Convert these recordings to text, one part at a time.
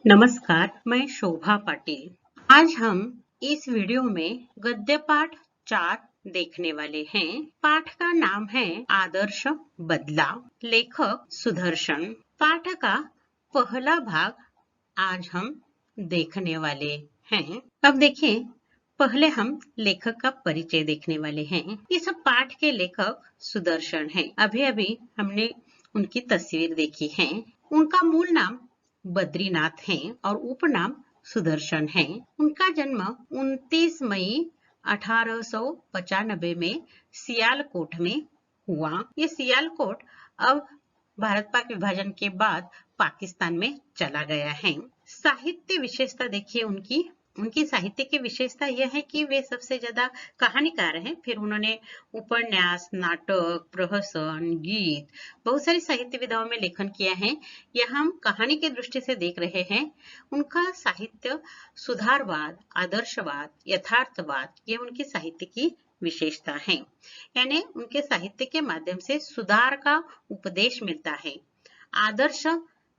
नमस्कार, मैं शोभा पाटिल। आज हम इस वीडियो में गद्य पाठ 4 देखने वाले हैं। पाठ का नाम है आदर्श बदला। लेखक सुदर्शन। पाठ का पहला भाग आज हम देखने वाले हैं। अब देखिए, पहले हम लेखक का परिचय देखने वाले हैं। इस पाठ के लेखक सुदर्शन हैं। अभी हमने उनकी तस्वीर देखी है। उनका मूल नाम बद्रीनाथ हैं और उपनाम सुदर्शन हैं। उनका जन्म 29 मई 1895 में सियालकोट में हुआ। ये सियालकोट अब भारत पाक विभाजन के बाद पाकिस्तान में चला गया है। साहित्य विशेषता देखिए उनकी साहित्य की विशेषता यह है कि वे सबसे ज्यादा कहानीकार हैं। फिर उन्होंने उपन्यास, नाटक, प्रहसन, गीत, बहुत सारी साहित्य विधाओं में लेखन किया है। यह हम कहानी की दृष्टि से देख रहे हैं। उनका साहित्य सुधारवाद, आदर्शवाद, यथार्थवाद, ये उनकी साहित्य की विशेषता है। यानी उनके साहित्य के माध्यम से सुधार का उपदेश मिलता है, आदर्श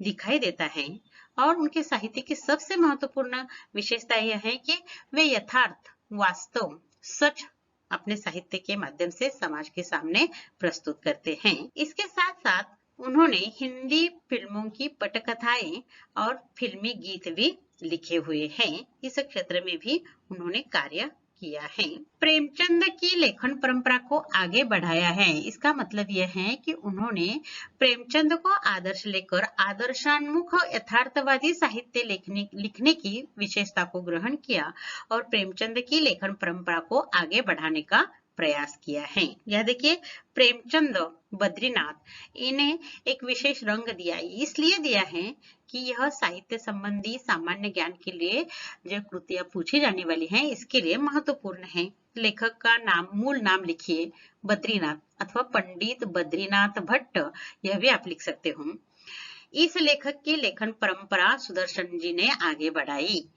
दिखाई देता है। और उनके साहित्य की सबसे महत्वपूर्ण विशेषता यह है कि वे यथार्थ, वास्तव, सच अपने साहित्य के माध्यम से समाज के सामने प्रस्तुत करते हैं। इसके साथ साथ उन्होंने हिंदी फिल्मों की पटकथाएं और फिल्मी गीत भी लिखे हुए हैं। इस क्षेत्र में भी उन्होंने कार्य किया है। प्रेमचंद की लेखन परंपरा को आगे बढ़ाया है। इसका मतलब यह है कि उन्होंने प्रेमचंद को आदर्श लेकर आदर्शान्मुख यथार्थवादी साहित्य लिखने की विशेषता को ग्रहण किया और प्रेमचंद की लेखन परंपरा को आगे बढ़ाने का प्रयास किया है। यह देखिए, प्रेमचंद, बद्रीनाथ, इन्हें एक विशेष रंग दिया, इसलिए दिया है कि यह साहित्य संबंधी सामान्य ज्ञान के लिए जो कृतियां पूछी जाने वाली हैं, इसके लिए महत्वपूर्ण है। लेखक का नाम, मूल नाम लिखिए बद्रीनाथ अथवा पंडित बद्रीनाथ भट्ट, यह भी आप लिख सकते हो। इस लेखक की लेखन परंपरा सुदर्शन जी ने आगे बढ़ाई।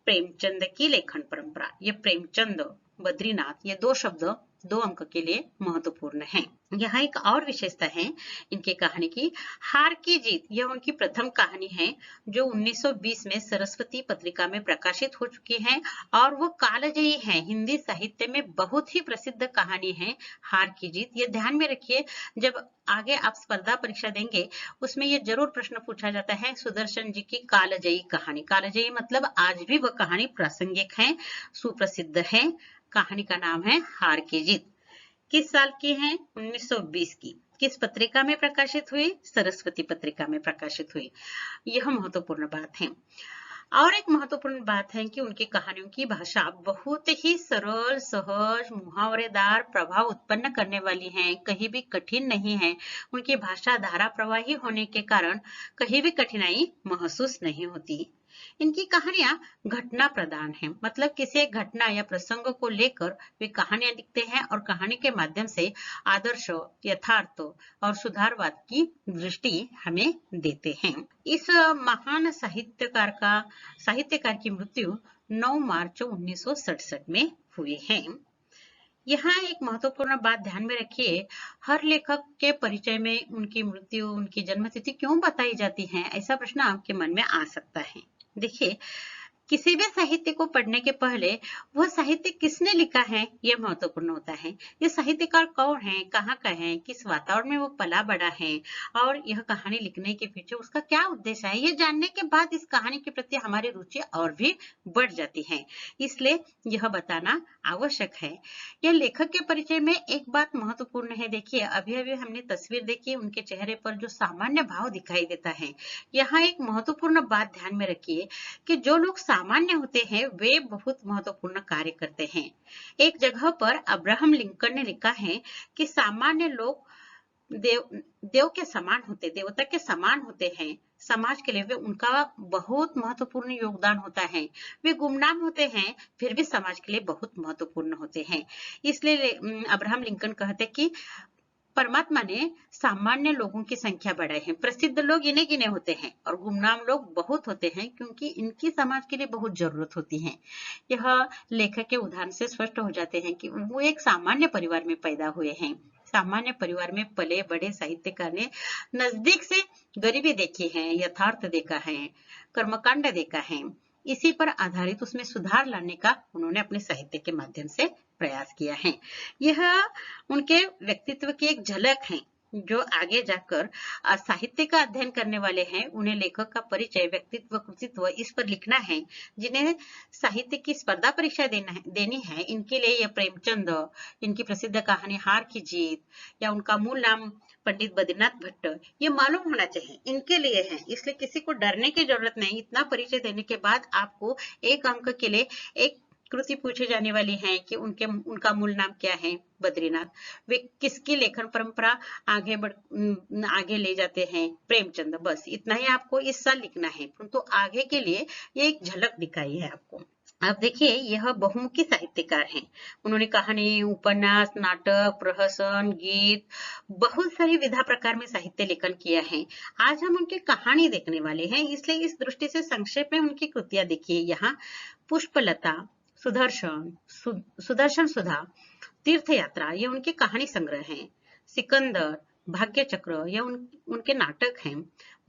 प्रेमचंद की लेखन परंपरा, ये प्रेमचंद, बद्रीनाथ, ये दो शब्द 2 अंक के लिए महत्वपूर्ण हैं। यहाँ एक और विशेषता है इनके कहानी की, हार की जीत। यह उनकी प्रथम कहानी है जो 1920 में सरस्वती पत्रिका में प्रकाशित हो चुकी है और वो कालजयी है। हिंदी साहित्य में बहुत ही प्रसिद्ध कहानी है हार की जीत। ये ध्यान में रखिए, जब आगे आप स्पर्धा परीक्षा देंगे उसमें ये जरूर प्रश्न पूछा जाता है, सुदर्शन जी की कालजयी कहानी। कालजयी मतलब आज भी वह कहानी प्रासंगिक है, सुप्रसिद्ध है। कहानी का नाम है हार की जीत। किस साल की है? 1920 की। किस पत्रिका में प्रकाशित हुई? सरस्वती पत्रिका में प्रकाशित हुई। यह महत्वपूर्ण बात है। और एक महत्वपूर्ण बात है कि उनकी कहानियों की भाषा बहुत ही सरल, सहज, मुहावरेदार, प्रभाव उत्पन्न करने वाली है, कहीं भी कठिन नहीं है। उनकी भाषा धारा प्रवाही होने के कारण कहीं भी कठिनाई महसूस नहीं होती। इनकी कहानियां घटना प्रधान है, मतलब किसी एक घटना या प्रसंग को लेकर वे कहानियां लिखते हैं और कहानी के माध्यम से आदर्श, यथार्थ और सुधारवाद की दृष्टि हमें देते हैं। इस महान साहित्यकार की मृत्यु 9 मार्च 1967 में हुई है। यहाँ एक महत्वपूर्ण बात ध्यान में रखिए, हर लेखक के परिचय में उनकी मृत्यु, उनकी जन्मतिथि क्यों बताई जाती है, ऐसा प्रश्न आपके मन में आ सकता है। देखिए, किसी भी साहित्य को पढ़ने के पहले वह साहित्य किसने लिखा है यह महत्वपूर्ण होता है। ये साहित्यकार कौन है, कहाँ का है, किस वातावरण में वो पला बड़ा है और यह कहानी लिखने के पीछे उसका क्या उद्देश्य है, ये जानने के बाद इस कहानी के प्रति हमारी रुचि और भी बढ़ जाती है। इसलिए यह बताना आवश्यक है। यह लेखक के परिचय में एक बात महत्वपूर्ण है। देखिए, अभी अभी हमने तस्वीर देखी, उनके चेहरे पर जो सामान्य भाव दिखाई देता है। यहाँ एक महत्वपूर्ण बात ध्यान में रखिए कि जो लोग सामान्य होते हैं वे बहुत महत्वपूर्ण कार्य करते हैं। एक जगह पर अब्राहम लिंकन ने लिखा है कि सामान्य लोग देव के समान होते, देवता के समान होते हैं। समाज के लिए वे उनका बहुत महत्वपूर्ण योगदान होता है। वे गुमनाम होते हैं फिर भी समाज के लिए बहुत महत्वपूर्ण होते हैं। इसलिए अब्राहम लिंकन कहते कि परमात्मा ने सामान्य लोगों की संख्या बढ़ाई है। प्रसिद्ध लोग इन्हें गिने होते हैं और गुमनाम लोग बहुत होते हैं क्योंकि इनकी समाज के लिए बहुत जरूरत होती है। यह लेखक के उदाहरण से स्पष्ट हो जाते हैं कि वो एक सामान्य परिवार में पैदा हुए हैं। सामान्य परिवार में पले बड़े साहित्यकार ने नजदीक से गरीबी देखी है, यथार्थ देखा है, कर्मकांड देखा है। इसी पर आधारित उसमें सुधार लाने का उन्होंने अपने साहित्य के माध्यम से प्रयास किया है। यह उनके व्यक्तित्व की एक झलक है। जो आगे जाकर साहित्य का अध्ययन करने वाले हैं, उन्हें लेखक का परिचय, व्यक्तित्व, कृतित्व इस पर लिखना है। जिन्हें साहित्य की स्पर्धा परीक्षा देनी है, इनके लिए यह प्रेमचंद, इनकी प्रसिद्ध कहानी हार की जीत या उनका मूल नाम पंडित बद्रीनाथ भट्ट, ये मालूम होना चाहिए, इनके लिए है। इसलिए किसी को डरने की जरूरत नहीं। इतना परिचय देने के बाद आपको एक अंक के लिए एक कृति पूछी जाने वाली है कि उनका मूल नाम क्या है, बद्रीनाथ। वे किसकी लेखन परंपरा आगे ले जाते हैं, प्रेमचंद। बस इतना ही आपको इस साल लिखना है, परंतु आगे के लिए ये एक झलक दिखाई है आपको। अब देखिए, यह बहुमुखी साहित्यकार हैं। उन्होंने कहानी, उपन्यास, नाटक, प्रहसन, गीत, बहुत सारी विधा प्रकार में साहित्य लेखन किया है। आज हम उनकी कहानी देखने वाले हैं, इसलिए इस दृष्टि से संक्षेप में उनकी कृतियां देखिए। यहाँ पुष्पलता, सुदर्शन सुधा, तीर्थ यात्रा, ये उनके कहानी संग्रह हैं। सिकंदर, भाग्य चक्र, ये उनके नाटक हैं।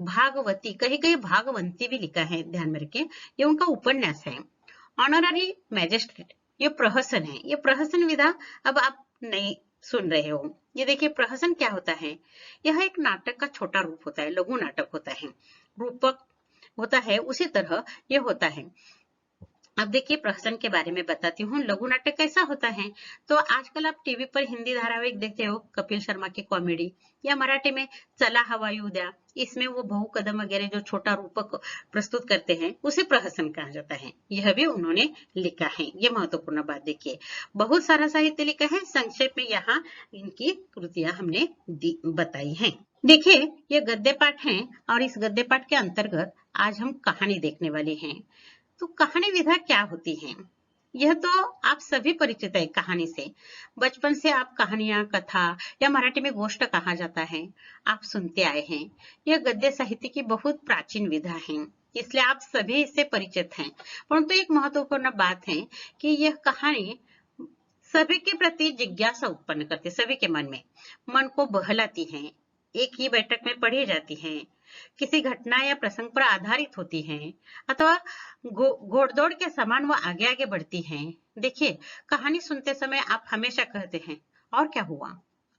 भागवती, कहीं कहीं भागवंती भी लिखा है, ध्यान में रखें, ये उनका उपन्यास है। ऑनररी मैजिस्ट्रेट, ये प्रहसन है। ये प्रहसन विधा अब आप नहीं सुन रहे हो। ये देखिए, प्रहसन क्या होता है? यह एक नाटक का छोटा रूप होता है, लघु नाटक होता है, रूपक होता है, उसी तरह ये होता है। अब देखिए, प्रहसन के बारे में बताती हूँ। लघु नाटक कैसा होता है? तो आजकल आप टीवी पर हिंदी धारावाहिक देखते हो, कपिल शर्मा की कॉमेडी, या मराठी में चला हवाई उद्या, इसमें वो बहु कदम वगैरह जो छोटा रूपक प्रस्तुत करते हैं, उसे प्रहसन कहा जाता है। यह भी उन्होंने लिखा है। ये महत्वपूर्ण बात देखिए, बहुत सारा साहित्य लिखा है। संक्षेप में यहाँ इनकी कृतियां हमने बताई हैं। देखिए, ये गद्य पाठ है और इस गद्य पाठ के अंतर्गत आज हम कहानी देखने वाले हैं। तो कहानी विधा क्या होती है? यह तो आप सभी परिचित है कहानी से। बचपन से आप कहानियां, कथा या मराठी में गोष्ट कहा जाता है, आप सुनते आए हैं। यह गद्य साहित्य की बहुत प्राचीन विधा है, इसलिए आप सभी इससे परिचित हैं। परंतु एक महत्वपूर्ण बात है कि यह कहानी सभी के प्रति जिज्ञासा उत्पन्न करती है, सभी के मन को बहलाती है, एक ही बैठक में पढ़ी जाती है, किसी घटना या प्रसंग पर आधारित होती हैं, अथवा घोड़दौड़ के समान वो आगे आगे बढ़ती हैं। देखिए, कहानी सुनते समय आप हमेशा कहते हैं, और क्या हुआ,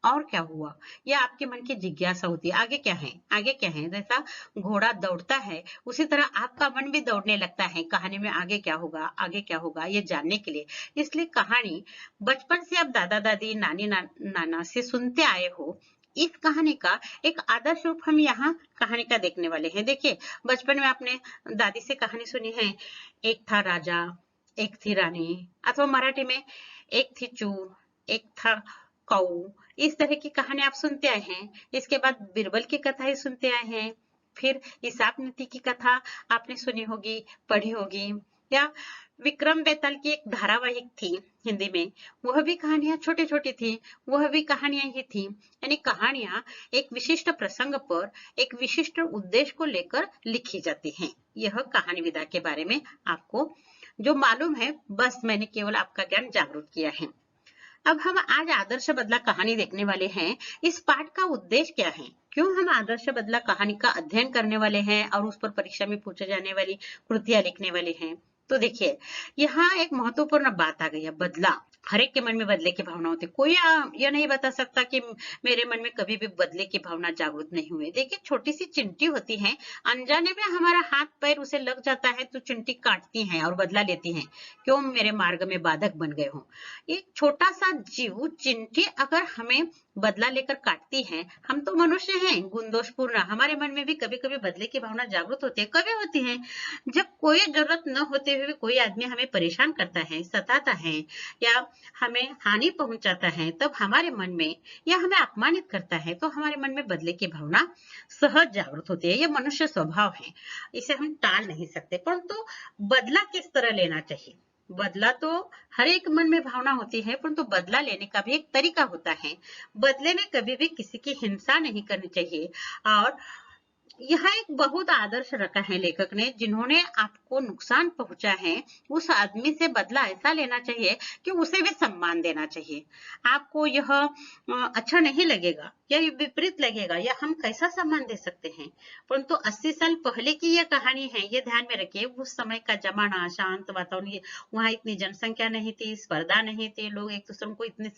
और क्या हुआ? यह आपके मन की जिज्ञासा होती है, आगे क्या है, आगे क्या है। जैसा घोड़ा दौड़ता है, उसी तरह आपका मन भी दौड़ने लगता है, कहानी में आगे क्या होगा, आगे क्या होगा, ये जानने के लिए। इसलिए कहानी बचपन से आप दादा दादी, नानी नाना से सुनते आए हो। इस कहानी का एक आदर्श रूप हम यहाँ कहानी का देखने वाले हैं। देखिए, बचपन में आपने दादी से कहानी सुनी है, एक था राजा, एक थी रानी, अथवा मराठी में एक थी चूर, एक था कौ। इस तरह की कहानी आप सुनते आए हैं। इसके बाद बीरबल की कथाएं सुनते आए हैं। फिर इसाक नीति की कथा आपने सुनी होगी, पढ़ी होगी, या विक्रम बेताल की एक धारावाहिक थी हिंदी में, वह भी कहानियां छोटी छोटी थी, वह भी कहानियां ही थी। यानी कहानियां एक विशिष्ट प्रसंग पर एक विशिष्ट उद्देश्य को लेकर लिखी जाती हैं। यह कहानी विधा के बारे में आपको जो मालूम है, बस मैंने केवल आपका ज्ञान जागरूक किया है। अब हम आज आदर्श बदला कहानी देखने वाले हैं। इस पाठ का उद्देश्य क्या है, क्यों हम आदर्श बदला कहानी का अध्ययन करने वाले हैं और उस पर परीक्षा में पूछे जाने वाली कृतियां लिखने वाले हैं? तो देखिए, यहाँ एक महत्वपूर्ण बात आ गई है, बदला। हर एक के मन में बदले की भावना होती है। कोई यह नहीं बता सकता कि मेरे मन में कभी भी बदले की भावना जागृत नहीं हुई। देखिए, छोटी सी चिंटी होती है, अनजाने में हमारा हाथ पैर उसे लग जाता है, तो चिंटी काटती है और बदला लेती है, क्यों मेरे मार्ग में बाधक बन गए हो। एक छोटा सा जीव चिंटी अगर हमें बदला लेकर काटती है, हम तो मनुष्य हैं, गुण दोषपूर्ण, हमारे मन में भी कभी कभी बदले की भावना जागृत होती है। कभी होती है जब कोई जरूरत न होते हुए कोई आदमी हमें परेशान करता है, सताता है, या हमें हानि पहुंचाता है, तब हमारे मन में, या हमें अपमानित करता है, तो हमारे मन में बदले की भावना सहज जागृत होती है। यह मनुष्य स्वभाव है, इसे हम टाल नहीं सकते। परंतु बदला किस तरह लेना चाहिए? बदला तो हर एक मन में भावना होती है, परंतु बदला लेने का भी एक तरीका होता है। बदले में कभी भी किसी की हिंसा नहीं करनी चाहिए और यहाँ एक बहुत आदर्श रखा है लेखक ने, जिन्होंने आपको नुकसान पहुंचा है उस आदमी से बदला ऐसा लेना चाहिए कि उसे भी सम्मान देना चाहिए। आपको यह अच्छा नहीं लगेगा या ये विपरीत लगेगा या हम कैसा सम्मान दे सकते हैं, परंतु 80 साल पहले की यह कहानी है, ये ध्यान में रखिए। उस समय का जमाना, शांत वातावरण, वहाँ इतनी जनसंख्या नहीं थी, स्पर्धा नहीं थी, लोग एक दूसरे को इतने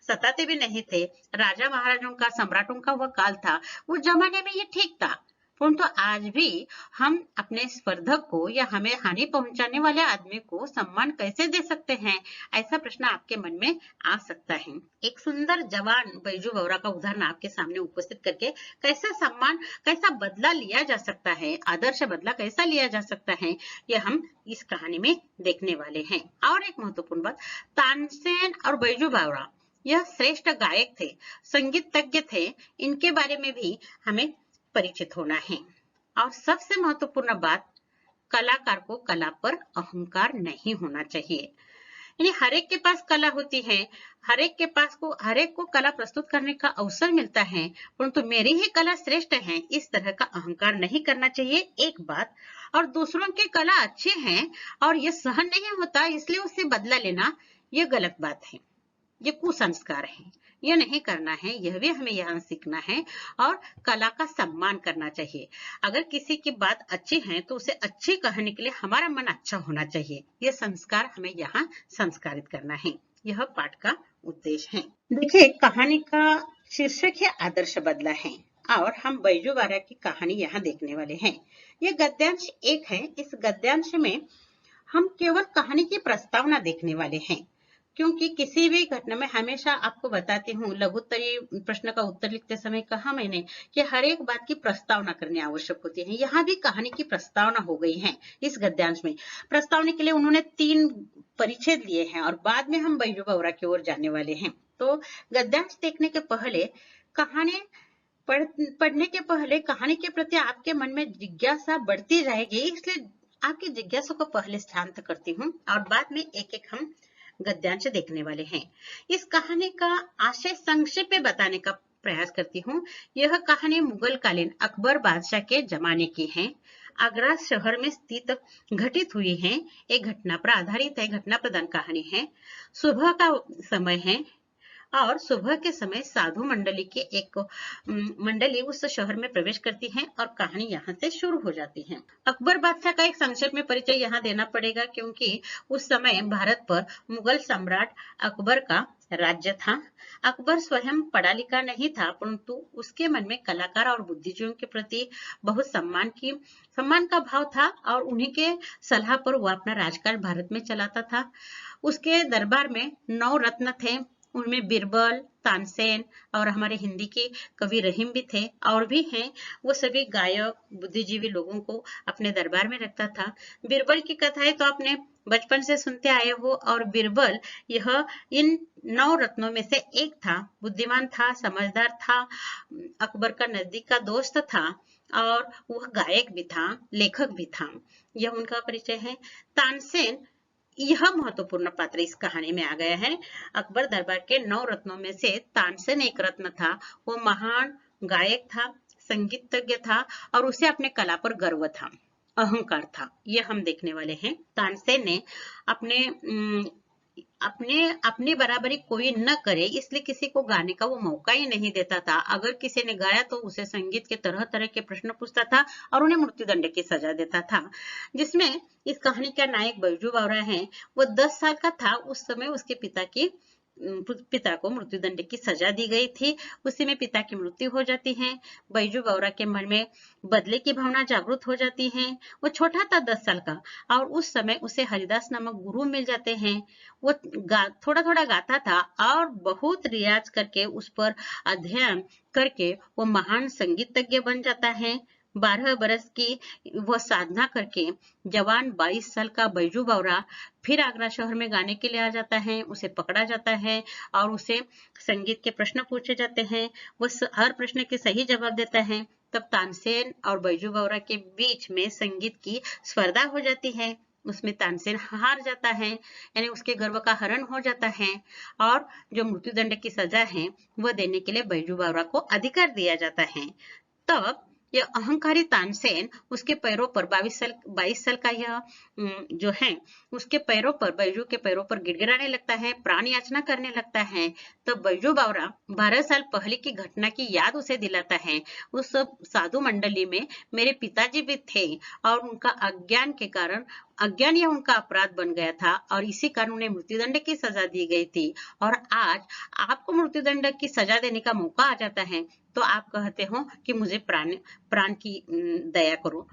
सताते भी नहीं थे। राजा महाराजों का, सम्राटों का वह काल था, उस जमाने में ये ठीक था। परंतु आज भी हम अपने स्पर्धक को या हमें हानि पहुंचाने वाले आदमी को सम्मान कैसे दे सकते हैं, ऐसा प्रश्न आपके मन में आ सकता है। एक सुंदर जवान बैजू बावरा का उदाहरण आपके सामने उपस्थित करके कैसा बदला लिया जा सकता है, आदर्श बदला कैसा लिया जा सकता है, यह हम इस कहानी में देखने वाले हैं। और एक महत्वपूर्ण बात, तानसेन और बैजू बावरा यह श्रेष्ठ गायक थे, संगीतज्ञ थे, इनके बारे में भी हमें परिचित होना है। और सबसे महत्वपूर्ण बात, कलाकार को कला पर अहंकार नहीं होना चाहिए। यानी हर एक के पास कला होती है, हर एक को कला प्रस्तुत करने का अवसर मिलता है, परंतु मेरी ही कला श्रेष्ठ है, इस तरह का अहंकार नहीं करना चाहिए, एक बात। और दूसरों की कला अच्छी है और ये सहन नहीं होता इसलिए उससे बदला लेना, ये गलत बात है, ये कुसंस्कार है, ये नहीं करना है, यह भी हमें यहाँ सीखना है। और कला का सम्मान करना चाहिए। अगर किसी की बात अच्छी है तो उसे अच्छी कहने के लिए हमारा मन अच्छा होना चाहिए, ये संस्कार हमें यहाँ संस्कारित करना है, यह पाठ का उद्देश्य है। देखिए, कहानी का शीर्षक है आदर्श बदला है और हम बैजू बावरा की कहानी यहाँ देखने वाले हैं। ये गद्यांश 1 है। इस गद्यांश में हम केवल कहानी की प्रस्तावना देखने वाले हैं, क्योंकि किसी भी घटना में हमेशा आपको बताती हूँ, लघुत्तरीय प्रश्न का उत्तर लिखते समय कहा मैंने कि हर एक बात की प्रस्तावना करनी आवश्यक होती है। यहाँ भी कहानी की प्रस्तावना हो गई है। इस गद्यांश में प्रस्तावना के लिए उन्होंने 3 परिच्छेद लिए हैं और बाद में हम बैजू बावरा की ओर जाने वाले हैं। तो गद्यांश देखने के पहले, कहानी पढ़ने के पहले कहानी के प्रति आपके मन में जिज्ञासा बढ़ती जाएगी, इसलिए आपकी जिज्ञासा को पहले शांत करती हूँ और बाद में एक एक हम गद्यांश देखने वाले हैं। इस कहानी का आशय संक्षेप में बताने का प्रयास करती हूँ। यह कहानी मुगल कालीन अकबर बादशाह के जमाने की है। आगरा शहर में स्थित घटित हुई है। एक घटना पर आधारित है, घटना प्रधान कहानी है। सुबह का समय है और सुबह के समय साधु मंडली की एक मंडली उस शहर में प्रवेश करती है और कहानी यहाँ से शुरू हो जाती है। अकबर बादशाह का एक संक्षेप में परिचय यहाँ देना पड़ेगा, क्योंकि उस समय भारत पर मुगल सम्राट अकबर का राज्य था। अकबर स्वयं पढ़ा लिखा नहीं था, परंतु उसके मन में कलाकार और बुद्धिजीवियों के प्रति बहुत सम्मान का भाव था और उन्हीं के सलाह पर वो अपना राजकाज भारत में चलाता था। उसके दरबार में 9 रत्न थे, उनमें बीरबल, तानसेन और हमारे हिंदी के कवि रहीम भी थे और भी हैं। वो सभी गायक, बुद्धिजीवी लोगों को अपने दरबार में रखता था। बीरबल की कथाएं तो आपने बचपन से सुनते आए हो और बीरबल यह इन 9 रत्नों में से एक था। बुद्धिमान था, समझदार था, अकबर का नजदीक का दोस्त था और वह गायक भी था, लेखक भी था। यह उनका परिचय है। तानसेन यह महत्वपूर्ण पात्र इस कहानी में आ गया है। अकबर दरबार के 9 रत्नों में से तानसेन एक रत्न था। वो महान गायक था, संगीतज्ञ था और उसे अपने कला पर गर्व था, अहंकार था। यह हम देखने वाले हैं। तानसेन ने अपनी बराबरी कोई न करे इसलिए किसी को गाने का वो मौका ही नहीं देता था। अगर किसी ने गाया तो उसे संगीत के तरह तरह के प्रश्न पूछता था और उन्हें मृत्युदंड की सजा देता था। जिसमें इस कहानी का नायक बैजू बावरा है। वो 10 साल का था उस समय उसके पिता को मृत्युदंड की सजा दी गई थी। उसी में पिता की मृत्यु हो जाती है। बैजू बावरा के मन में बदले की भावना जागृत हो जाती है। वो छोटा था 10 साल का और उस समय उसे हरिदास नामक गुरु मिल जाते हैं। वो थोड़ा थोड़ा गाता था और बहुत रियाज करके उस पर अध्ययन करके वो महान संगीतज्ञ बन जाता है। 12 बरस की वह साधना करके जवान 22 साल का बैजू बावरा फिर आगरा शहर में गाने के लिए आ जाता है। उसे पकड़ा जाता है और उसे संगीत के प्रश्न पूछे जाते हैं। वो हर प्रश्न के सही जवाब देता है। तब तानसेन और बैजू बावरा के बीच में संगीत की स्पर्धा हो जाती है। उसमें तानसेन हार जाता है, यानी उसके गर्व का हरण हो जाता है और जो मृत्युदंड की सजा है वह देने के लिए बैजू बावरा को अधिकार दिया जाता है। तब यह अहंकारी तानसेन उसके पैरों पर 22 साल का यह जो है उसके पैरों पर, बैजू के पैरों पर गिड़गिड़ाने लगता है, प्राण याचना करने लगता है। तब बैजू बावरा 12 साल पहले की घटना की याद उसे दिलाता है। उस साधु मंडली में मेरे पिताजी भी थे और उनका अज्ञान या उनका अपराध बन गया था और इसी कारण उन्हें मृत्युदंड की सजा दी गई थी। और आज आपको मृत्युदंड की सजा देने का मौका आ जाता है तो आप कहते हो कि मुझे प्राण की दया करो।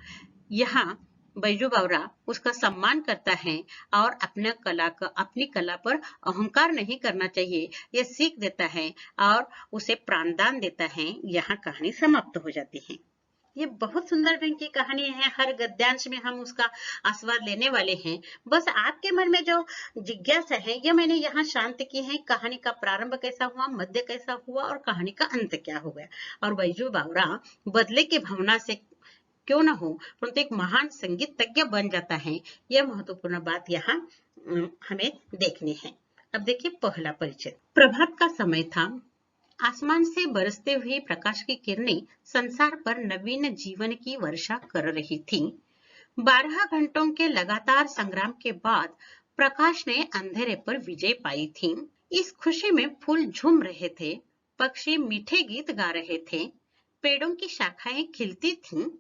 यहाँ बैजू बावरा उसका सम्मान करता है और अपनी कला पर अहंकार नहीं करना चाहिए, यह सीख देता है और उसे प्राणदान देता है। यहाँ कहानी समाप्त हो जाती है। ये बहुत सुंदर व्यंग्य की कहानी है। हर गद्यांश में हम उसका आस्वाद लेने वाले हैं। बस आपके मन में जो जिज्ञासा है यह मैंने यहाँ शांत की है। कहानी का प्रारंभ कैसा हुआ, मध्य कैसा हुआ और कहानी का अंत क्या हो गया। और बैजू बावरा बदले की भावना से क्यों ना हो परंतु एक महान संगीतज्ञ बन जाता है। यह महत्वपूर्ण बात यहाँ हमें देखनी है। अब देखिए पहला परिचय। प्रभात का समय था। आसमान से बरसते हुए प्रकाश की किरणें संसार पर नवीन जीवन की वर्षा कर रही थी। 12 घंटों के लगातार संग्राम के बाद प्रकाश ने अंधेरे पर विजय पाई थी। इस खुशी में फूल झूम रहे थे, पक्षी मीठे गीत गा रहे थे, पेड़ों की शाखाएं खिलती थीं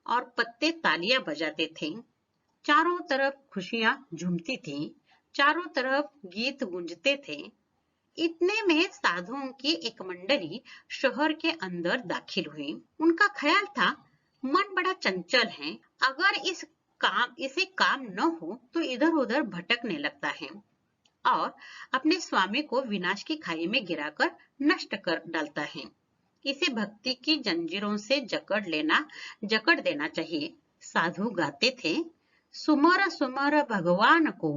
और पत्ते तालियां बजाते थे। चारों तरफ खुशियां झूमती थीं, चारों तरफ गीत गूंजते थे। इतने में साधुओं की एक मंडली शहर के अंदर दाखिल हुई। उनका ख्याल था मन बड़ा चंचल है, अगर इसे काम न हो तो इधर उधर भटकने लगता है और अपने स्वामी को विनाश की खाई में गिराकर नष्ट कर डालता है। इसे भक्ति की जंजीरों से जकड़ देना चाहिए। साधु गाते थे, सुमर सुमर भगवान को,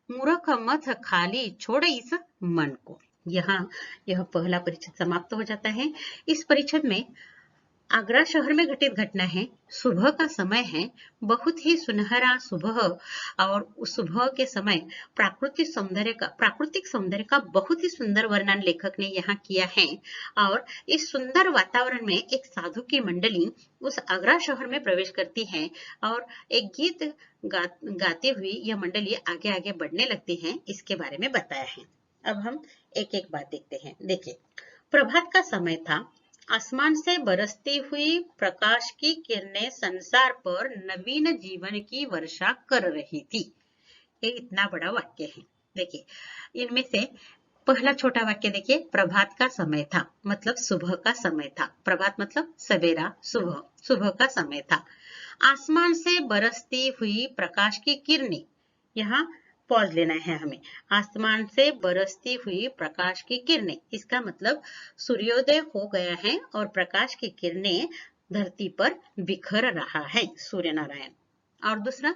मूर्ख मत खाली छोड़ इस मन को। यहाँ यह पहला परिच्छेद समाप्त हो जाता है। इस परिच्छेद में आगरा शहर में घटित घटना है। सुबह का समय है, बहुत ही सुनहरा सुबह और उस सुबह के समय प्राकृतिक सौंदर्य का बहुत ही सुंदर वर्णन लेखक ने यहाँ किया है। और इस सुंदर वातावरण में एक साधु की मंडली उस आगरा शहर में प्रवेश करती है और एक गीत गाते हुए यह मंडली आगे आगे बढ़ने लगती है। इसके बारे में बताया है। अब हम एक एक बात देखते हैं। देखिए, प्रभात का समय था। आसमान से बरसती हुई प्रकाश की किरणें संसार पर नवीन जीवन की वर्षा कर रही थी। ये इतना बड़ा वाक्य है। देखिए, इनमें से पहला छोटा वाक्य देखिए, प्रभात का समय था मतलब सुबह का समय था। प्रभात मतलब सवेरा, सुबह का समय था। आसमान से बरसती हुई प्रकाश की किरणें, यहाँ पॉज लेना है हमें। आसमान से बरसती हुई प्रकाश की किरणें, इसका मतलब सूर्योदय हो गया है और प्रकाश की किरणें धरती पर बिखर रहा है, सूर्य नारायण। और दूसरा,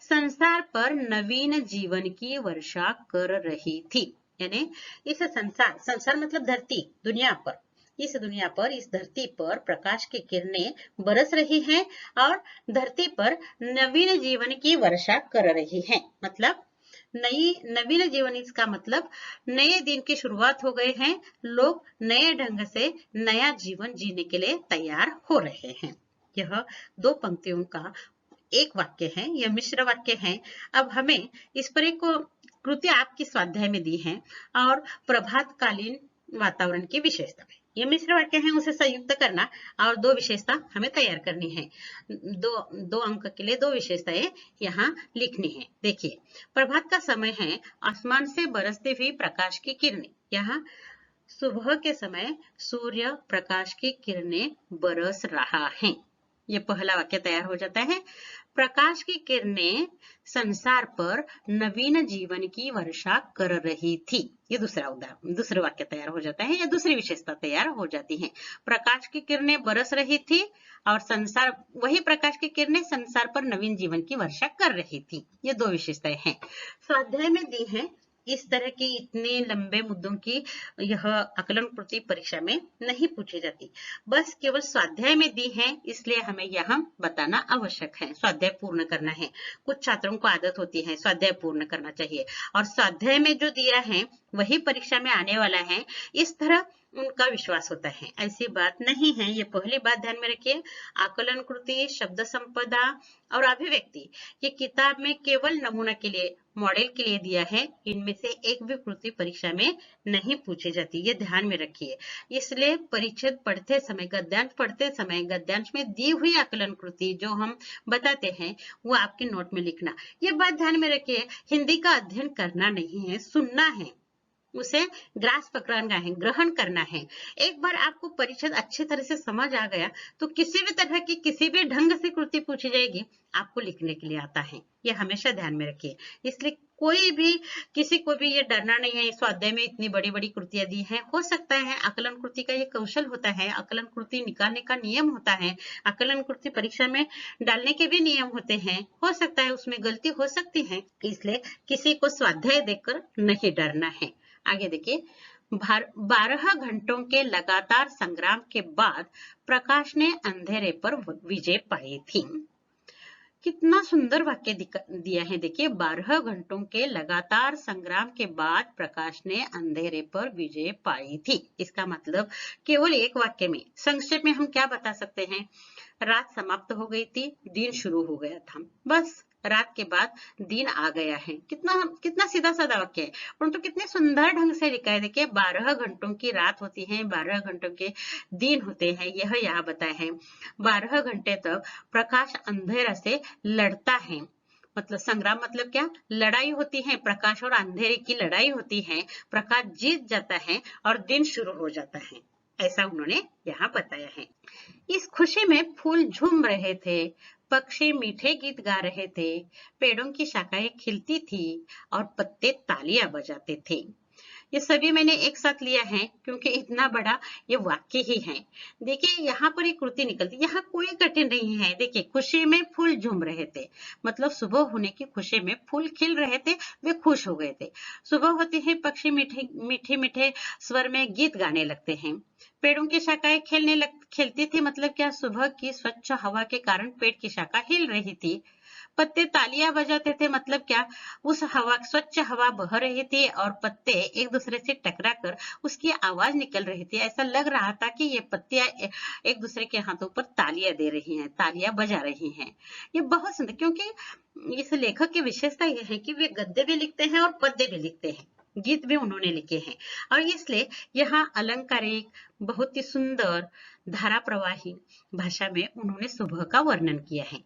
संसार पर नवीन जीवन की वर्षा कर रही थी। यानी इस संसार मतलब धरती, इस धरती पर प्रकाश की किरणें बरस रही हैं और धरती पर नवीन जीवन की वर्षा कर रही है। मतलब नवीन जीवन, इसका मतलब नए दिन की शुरुआत हो गए हैं। लोग नए ढंग से नया जीवन जीने के लिए तैयार हो रहे हैं। यह 2 पंक्तियों का एक वाक्य है, यह मिश्र वाक्य है। अब हमें इस पर एक कृति आपकी स्वाध्याय में दी है और प्रभातकालीन वातावरण की विशेषता है। ये मिश्र वाक्य है, उसे संयुक्त करना और 2 विशेषता हमें तैयार करनी है। दो अंक के लिए 2 विशेषताएं यहाँ लिखनी है। देखिए, प्रभात का समय है, आसमान से बरसती हुई प्रकाश की किरणें। यहाँ सुबह के समय सूर्य प्रकाश की किरणें बरस रहा है। ये पहला वाक्य तैयार हो जाता है। प्रकाश की किरणें संसार पर नवीन जीवन की वर्षा कर रही थी। ये दूसरा वाक्य तैयार हो जाता है या दूसरी विशेषता तैयार हो जाती है। प्रकाश की किरणें बरस रही थी और वही प्रकाश की किरणें संसार पर नवीन जीवन की वर्षा कर रही थी। ये 2 विशेषताएं हैं, स्वाध्याय में दी है। इस तरह की इतने लंबे मुद्दों की यह आकलन कृति परीक्षा में नहीं पूछी जाती, बस केवल स्वाध्याय में दी है, इसलिए हमें यहाँ बताना आवश्यक है। स्वाध्याय पूर्ण करना है। कुछ छात्रों को आदत होती है स्वाध्याय पूर्ण करना चाहिए और स्वाध्याय में जो दिया है वही परीक्षा में आने वाला है, इस तरह उनका विश्वास होता है। ऐसी बात नहीं है। ये पहली बात ध्यान में रखिए। आकलन कृति, शब्द संपदा और अभिव्यक्ति ये किताब में केवल नमूना के लिए, मॉडल के लिए दिया है। इनमें से एक भी कृति परीक्षा में नहीं पूछी जाती, ये ध्यान में रखिए। इसलिए परिच्छेद पढ़ते समय, गद्यांश पढ़ते समय गद्यांश में दी हुई आकलन कृति जो हम बताते हैं वो आपके नोट में लिखना। ये बात ध्यान में रखिए। हिंदी का अध्ययन करना नहीं है, सुनना है, उसे ग्रास पकड़ना है, ग्रहण करना है। एक बार आपको परिच्छेद अच्छी तरह से समझ आ गया तो किसी भी तरह की, किसी भी ढंग से कृति पूछी जाएगी, आपको लिखने के लिए आता है। ये हमेशा ध्यान में रखिए। इसलिए कोई भी, किसी को भी ये डरना नहीं है। स्वाध्याय में इतनी बड़ी बड़ी कृतियां दी हैं, हो सकता है आकलन कृति का ये कौशल होता है, आकलन कृति निकालने का नियम होता है, आकलन कृति परीक्षा में डालने के भी नियम होते हैं, हो सकता है उसमें गलती हो सकती है। इसलिए किसी को स्वाध्याय देकर नहीं डरना है। आगे देखिए, 12 घंटों के लगातार संग्राम के बाद प्रकाश ने अंधेरे पर विजय पाई थी। कितना सुंदर वाक्य दिया है। देखिए, 12 घंटों के लगातार संग्राम के बाद प्रकाश ने अंधेरे पर विजय पाई थी। इसका मतलब केवल एक वाक्य में, संक्षेप में हम क्या बता सकते हैं? रात समाप्त हो गई थी, दिन शुरू हो गया था। बस रात के बाद दिन आ गया है। कितना कितना सीधा साधा वाक्य है, परंतु कितने सुंदर ढंग से लिखा है। देखिए, 12 घंटों की रात होती है, 12 घंटों के दिन होते हैं, यह यहाँ बताया है। 12 घंटे तक प्रकाश अंधेरा से लड़ता है। मतलब संग्राम मतलब क्या? लड़ाई होती है, प्रकाश और अंधेरे की लड़ाई होती है। प्रकाश जीत जाता है और दिन शुरू हो जाता है, ऐसा उन्होंने यहाँ बताया है। इस खुशी में फूल झूम रहे थे, पक्षी मीठे गीत गा रहे थे, पेड़ों की शाखाएं खिलती थी और पत्ते तालियां बजाते थे। ये सभी मैंने एक साथ लिया है क्योंकि इतना बड़ा ये वाक्य ही है। देखिए, यहाँ पर एक कृति निकलती, यहाँ कोई कठिन नहीं है। देखिए, खुशी में फूल झूम रहे थे, मतलब सुबह होने की खुशी में फूल खिल रहे थे, वे खुश हो गए थे। सुबह होती है, पक्षी मीठे मीठे मीठे स्वर में गीत गाने लगते हैं। पेड़ों की शाखाएं खिलती थी, मतलब क्या? सुबह की स्वच्छ हवा के कारण पेड़ की शाखा हिल रही थी। पत्ते तालियां बजाते थे, मतलब क्या? उस हवा, स्वच्छ हवा बह रही थी और पत्ते एक दूसरे से टकराकर उसकी आवाज निकल रही थी। ऐसा लग रहा था कि ये पत्तियां एक दूसरे के हाथों पर तालियां दे रही हैं, तालियां बजा रही हैं। ये बहुत सुंदर, क्योंकि इस लेखक की विशेषता यह है कि वे गद्य भी लिखते हैं और पद्य भी लिखते हैं, गीत भी उन्होंने लिखे हैं। और इसलिए यहाँ अलंकारिक, बहुत ही सुंदर, धारा प्रवाही भाषा में उन्होंने सुबह का वर्णन किया है।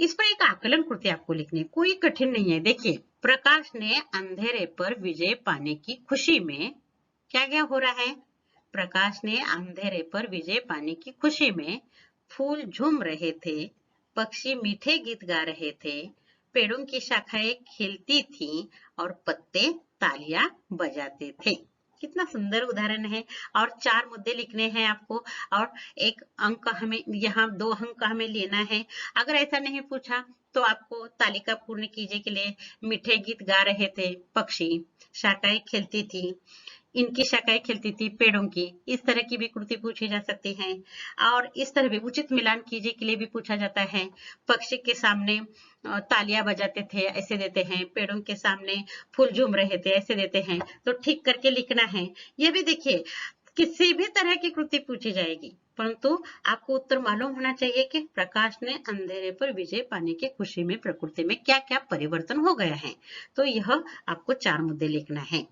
इस पर एक आकलन कृति आपको लिखनी, कोई कठिन नहीं है। देखिए, प्रकाश ने अंधेरे पर विजय पाने की खुशी में क्या क्या हो रहा है? प्रकाश ने अंधेरे पर विजय पाने की खुशी में फूल झूम रहे थे, पक्षी मीठे गीत गा रहे थे, पेड़ों की शाखाएं खिलती थी और पत्ते तालियां बजाते थे। कितना सुंदर उदाहरण है। और 4 मुद्दे लिखने हैं आपको और एक अंक हमें, यहाँ 2 अंक हमें लेना है। अगर ऐसा नहीं पूछा तो आपको तालिका पूर्ण कीजिए के लिए मीठे गीत गा रहे थे पक्षी, शाखाएं खिलती थी, इनकी शाखाएं खिलती थी पेड़ों की, इस तरह की भी कृति पूछी जा सकती है। और इस तरह भी उचित मिलान कीजिए के लिए भी पूछा जाता है। पक्षी के सामने तालियां बजाते थे, ऐसे देते हैं। पेड़ों के सामने फूल झूम रहे थे, ऐसे देते हैं। तो ठीक करके लिखना है। ये भी देखिए, किसी भी तरह की कृति पूछी जाएगी, परंतु आपको उत्तर मालूम होना चाहिए कि प्रकाश ने अंधेरे पर विजय पाने की खुशी में प्रकृति में क्या क्या परिवर्तन हो गया है। तो यह आपको 4 मुद्दे लिखना है।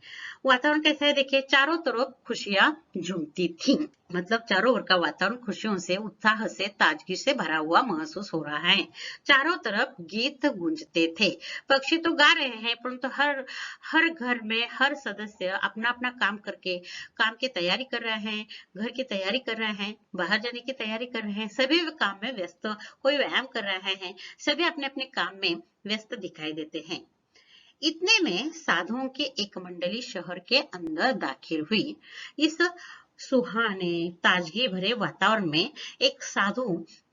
वातावरण कैसा है? देखिए, चारों तरफ खुशियां झूमती थी, मतलब चारों ओर का वातावरण खुशियों से, उत्साह से, ताजगी से भरा हुआ महसूस हो रहा है। चारों तरफ गीत गूंजते थे। पक्षी तो गा रहे हैं, परंतु हर घर में हर सदस्य अपना अपना काम करके, काम की तैयारी कर रहे हैं, घर की तैयारी कर रहे हैं, बाहर जाने की तैयारी कर रहे हैं, सभी काम में व्यस्त, कोई व्यायाम कर रहे हैं, सभी अपने अपने काम में व्यस्त दिखाई देते हैं। इतने में साधुओं की एक मंडली शहर के अंदर दाखिल हुई। इस सुहाने ताजगी भरे वातावरण में एक साधु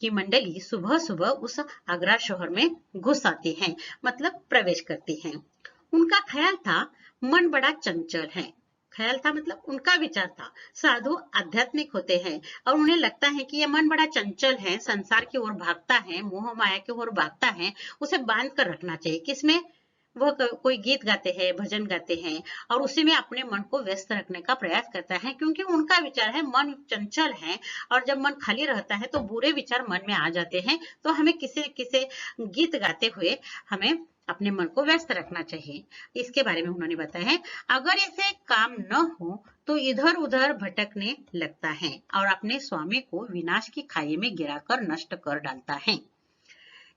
की मंडली सुबह सुबह उस आगरा शहर में घुस आती है, मतलब प्रवेश करती है। उनका ख्याल था मन बड़ा चंचल है। ख्याल था मतलब उनका विचार था, साधु आध्यात्मिक होते हैं और उन्हें लगता है कि यह मन बड़ा चंचल है, संसार की ओर भागता है, मोह माया की ओर भागता है, उसे बांध कर रखना चाहिए। किसमें? वह कोई गीत गाते हैं, भजन गाते हैं और उसी में अपने मन को व्यस्त रखने का प्रयास करता है, क्योंकि उनका विचार है, मन चंचल है और जब मन खाली रहता है तो बुरे विचार मन में आ जाते हैं। तो हमें किसी गीत गाते हुए हमें अपने मन को व्यस्त रखना चाहिए। इसके बारे में उन्होंने बताया है। अगर ऐसे काम न हो तो इधर उधर भटकने लगता है और अपने स्वामी को विनाश की खाई में गिराकर नष्ट कर डालता है।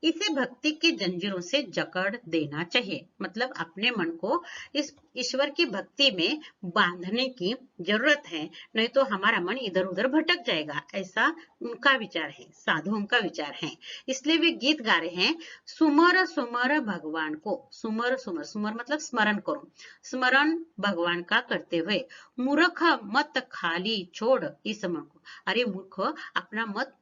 इसे भक्ति की जंजीरों से जकड़ देना चाहिए। मतलब अपने मन को इस ईश्वर की भक्ति में बांधने की जरूरत है, नहीं तो हमारा मन इधर उधर भटक जाएगा। ऐसा उनका विचार है, साधुओं का विचार है। इसलिए वे गीत गा रहे हैं, सुमर सुमर भगवान को। सुमर सुमर, सुमर मतलब स्मरण करो, स्मरण भगवान का करते हुए। मूर्ख मत खाली छोड़ इस मन को। अरे मूर्ख, अपना मत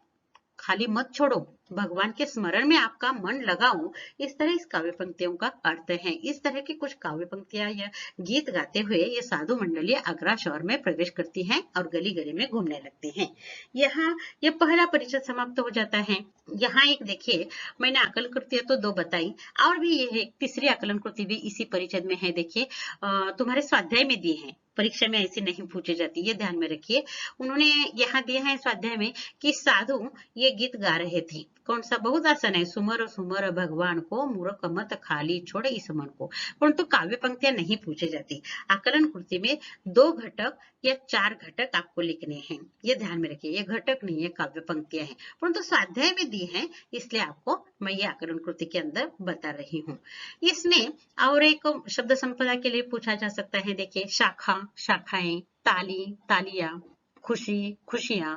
खाली मत छोड़ो, भगवान के स्मरण में आपका मन लगाओ। इस तरह इस काव्य पंक्तियों का अर्थ है। इस तरह की कुछ काव्य पंक्तियां या गीत गाते हुए ये साधु मंडली आगरा शहर में प्रवेश करती हैं और गली गली में घूमने लगती हैं। यहाँ ये पहला परिचय समाप्त हो जाता है। यहाँ एक देखिए, मैंने आकलन कृतियां तो 2 बताई, और भी ये है तीसरी आकलन कृति भी इसी परिचय में है। देखिए तुम्हारे स्वाध्याय में दी है, परीक्षा में ऐसी नहीं पूछी जाती, ये ध्यान में रखिए। उन्होंने यहाँ दिया है स्वाध्याय में कि साधु ये गीत गा रहे थे। कौन सा? बहुत आसान है, सुमर सुमर भगवान को, मूर्ख मत खाली छोड़ इस मन को। परंतु काव्य पंक्तियां नहीं पूछी जाती। आकलन कृति में 2 घटक या 4 घटक आपको लिखने हैं, ये ध्यान में रखिए। ये घटक नहीं है, काव्य पंक्तियां हैं, परंतु स्वाध्याय में दी है, इसलिए आपको मैं ये आकलन कृति के अंदर बता रही हूँ। इसमें और एक शब्द संपदा के लिए पूछा जा सकता है। देखिए शाखा, शाखाएं, ताली, तालियां, खुशी, खुशियां।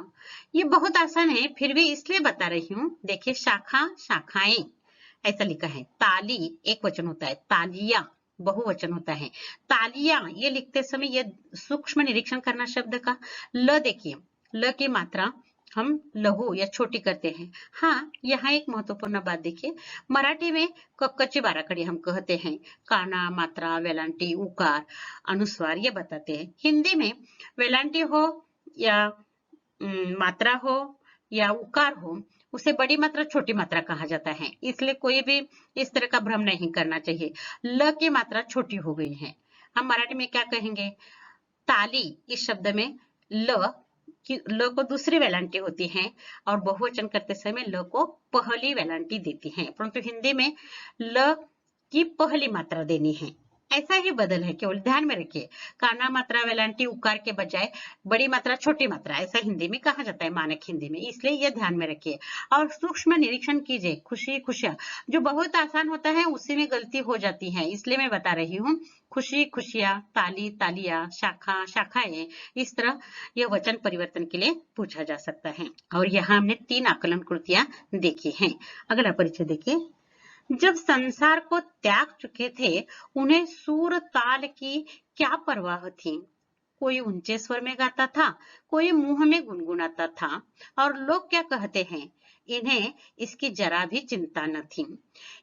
ये बहुत आसान है, फिर भी इसलिए बता रही हूँ। देखिए शाखा, शाखाएं ऐसा लिखा है। ताली एक वचन होता है, तालियां बहुवचन होता है। तालियां ये लिखते समय ये सूक्ष्म निरीक्षण करना शब्द का। ल देखिए, ल की मात्रा हम लघु या छोटी करते हैं। हाँ, यहाँ एक महत्वपूर्ण बात देखिए, मराठी में कक्कची बाराखड़ी हम कहते हैं। काना, मात्रा, वेलांटी, उकार, अनुस्वार ये बताते हैं। हिंदी में वेलांटी हो या मात्रा हो या उकार हो, उसे बड़ी मात्रा छोटी मात्रा कहा जाता है। इसलिए कोई भी इस तरह का भ्रम नहीं करना चाहिए। ल की मात्रा छोटी हो गई है, हम मराठी में क्या कहेंगे? ताली इस शब्द में ल को दूसरी वेलांटी होती है और बहुवचन करते समय ल को पहली वेलांटी देती है, परंतु हिंदी में ल की पहली मात्रा देनी है। ऐसा ही बदल है, केवल ध्यान में रखिए। काना, मात्रा, वेलांटी, उकार के बजाय बड़ी मात्रा छोटी मात्रा ऐसा हिंदी में कहा जाता है, मानक हिंदी में, इसलिए यह ध्यान में रखिए। और सूक्ष्म निरीक्षण कीजिए। खुशी, खुशियां जो बहुत आसान होता है उसी में गलती हो जाती है, इसलिए मैं बता रही हूँ। खुशी, खुशियां, ताली, तालियां, शाखा, शाखाएं, इस तरह यह वचन परिवर्तन के लिए पूछा जा सकता है। और यहाँ हमने 3 आकलन कृतियां देखी हैं। अगला परिचय देखिए। जब संसार को त्याग चुके थे, उन्हें सुर ताल की क्या परवाह थी। कोई ऊंचे स्वर में गाता था, कोई मुंह में गुनगुनाता था, और लोग क्या कहते हैं, इन्हें इसकी जरा भी चिंता न थी।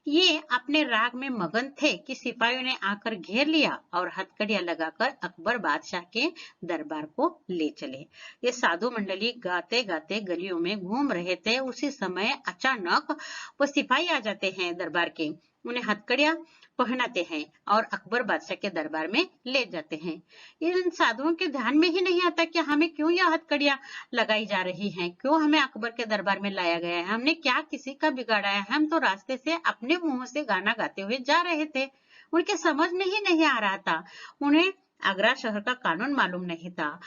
ये अपने राग में मगन थे कि सिपाहियों ने आकर घेर लिया और हथकड़ियां लगाकर अकबर बादशाह के दरबार को ले चले। ये साधु मंडली गाते गाते गलियों में घूम रहे थे। उसी समय अचानक वो सिपाही आ जाते हैं दरबार के, उन्हें हथकड़ियां पहनाते हैं और अकबर बादशाह के दरबार में ले जाते हैं। इन साधुओं के ध्यान में ही नहीं आता कि हमें क्यों यह हथकड़ियां लगाई जा रही हैं, क्यों हमें अकबर के दरबार में लाया गया है, हमने क्या किसी का बिगाड़ा है। हम तो रास्ते से अपने मुंह से गाना गाते हुए जा रहे थे। उनके समझ में ही नहीं आ रहा था। उन्हें आगरा शहर का कानून मालूम नहीं था,